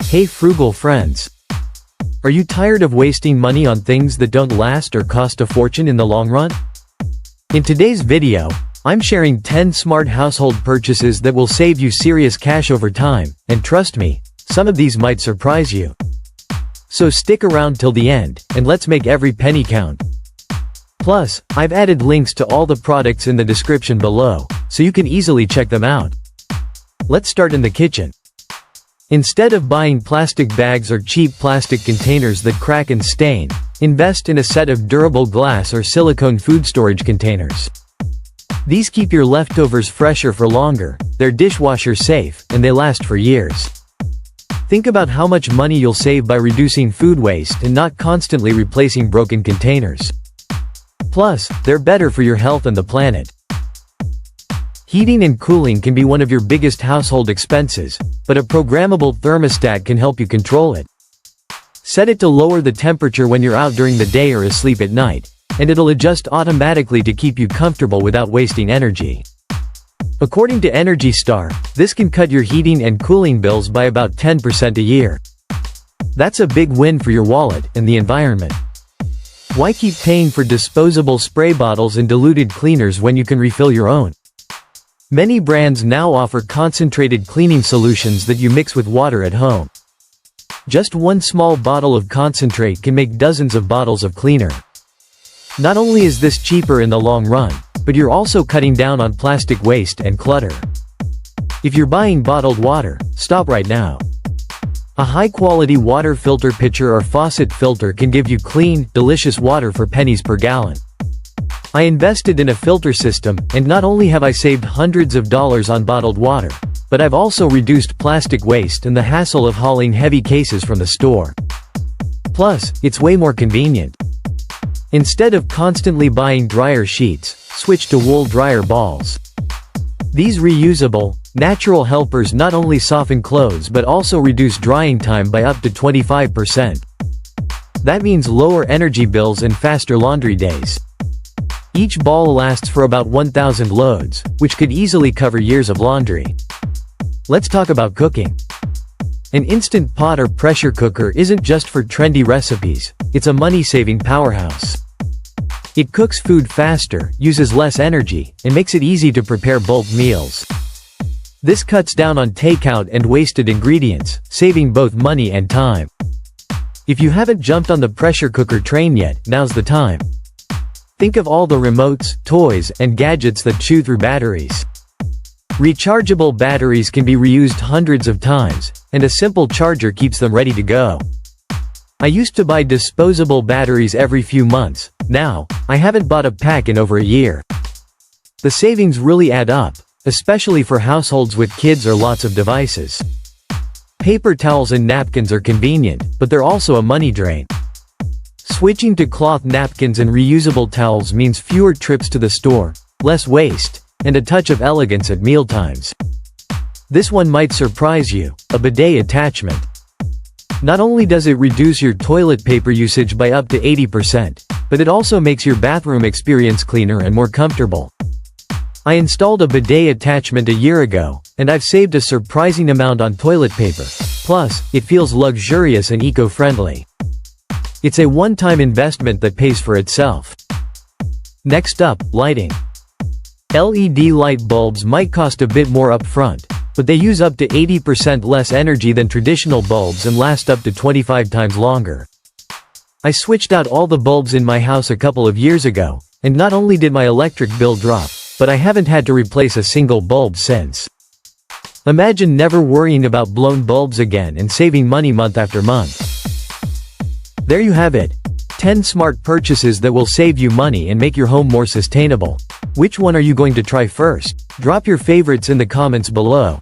Hey Frugal friends! Are you tired of wasting money on things that don't last or cost a fortune in the long run? In today's video, I'm sharing 10 smart household purchases that will save you serious cash over time, and trust me, some of these might surprise you. So stick around till the end, and let's make every penny count. Plus, I've added links to all the products in the description below, so you can easily check them out. Let's start in the kitchen. Instead of buying plastic bags or cheap plastic containers that crack and stain, invest in a set of durable glass or silicone food storage containers. These keep your leftovers fresher for longer, they're dishwasher safe, and they last for years. Think about how much money you'll save by reducing food waste and not constantly replacing broken containers. Plus, they're better for your health and the planet. Heating and cooling can be one of your biggest household expenses, but a programmable thermostat can help you control it. Set it to lower the temperature when you're out during the day or asleep at night, and it'll adjust automatically to keep you comfortable without wasting energy. According to Energy Star, this can cut your heating and cooling bills by about 10% a year. That's a big win for your wallet and the environment. Why keep paying for disposable spray bottles and diluted cleaners when you can refill your own? Many brands now offer concentrated cleaning solutions that you mix with water at home. Just one small bottle of concentrate can make dozens of bottles of cleaner. Not only is this cheaper in the long run, but you're also cutting down on plastic waste and clutter. If you're buying bottled water, stop right now. A high-quality water filter pitcher or faucet filter can give you clean, delicious water for pennies per gallon. I invested in a filter system, and not only have I saved hundreds of dollars on bottled water, but I've also reduced plastic waste and the hassle of hauling heavy cases from the store. Plus, it's way more convenient. Instead of constantly buying dryer sheets, switch to wool dryer balls. These reusable, natural helpers not only soften clothes but also reduce drying time by up to 25%. That means lower energy bills and faster laundry days. Each ball lasts for about 1,000 loads, which could easily cover years of laundry. Let's talk about cooking. An instant pot or pressure cooker isn't just for trendy recipes, it's a money-saving powerhouse. It cooks food faster, uses less energy, and makes it easy to prepare bulk meals. This cuts down on takeout and wasted ingredients, saving both money and time. If you haven't jumped on the pressure cooker train yet, now's the time. Think of all the remotes, toys, and gadgets that chew through batteries. Rechargeable batteries can be reused hundreds of times, and a simple charger keeps them ready to go. I used to buy disposable batteries every few months. Now, I haven't bought a pack in over a year. The savings really add up, especially for households with kids or lots of devices. Paper towels and napkins are convenient, but they're also a money drain. Switching to cloth napkins and reusable towels means fewer trips to the store, less waste, and a touch of elegance at mealtimes. This one might surprise you: a bidet attachment. Not only does it reduce your toilet paper usage by up to 80%, but it also makes your bathroom experience cleaner and more comfortable. I installed a bidet attachment a year ago, and I've saved a surprising amount on toilet paper. Plus, it feels luxurious and eco-friendly. It's a one-time investment that pays for itself. Next up, lighting. LED light bulbs might cost a bit more upfront, but they use up to 80% less energy than traditional bulbs and last up to 25 times longer. I switched out all the bulbs in my house a couple of years ago, and not only did my electric bill drop, but I haven't had to replace a single bulb since. Imagine never worrying about blown bulbs again and saving money month after month. There you have it. 10 smart purchases that will save you money and make your home more sustainable. Which one are you going to try first? Drop your favorites in the comments below,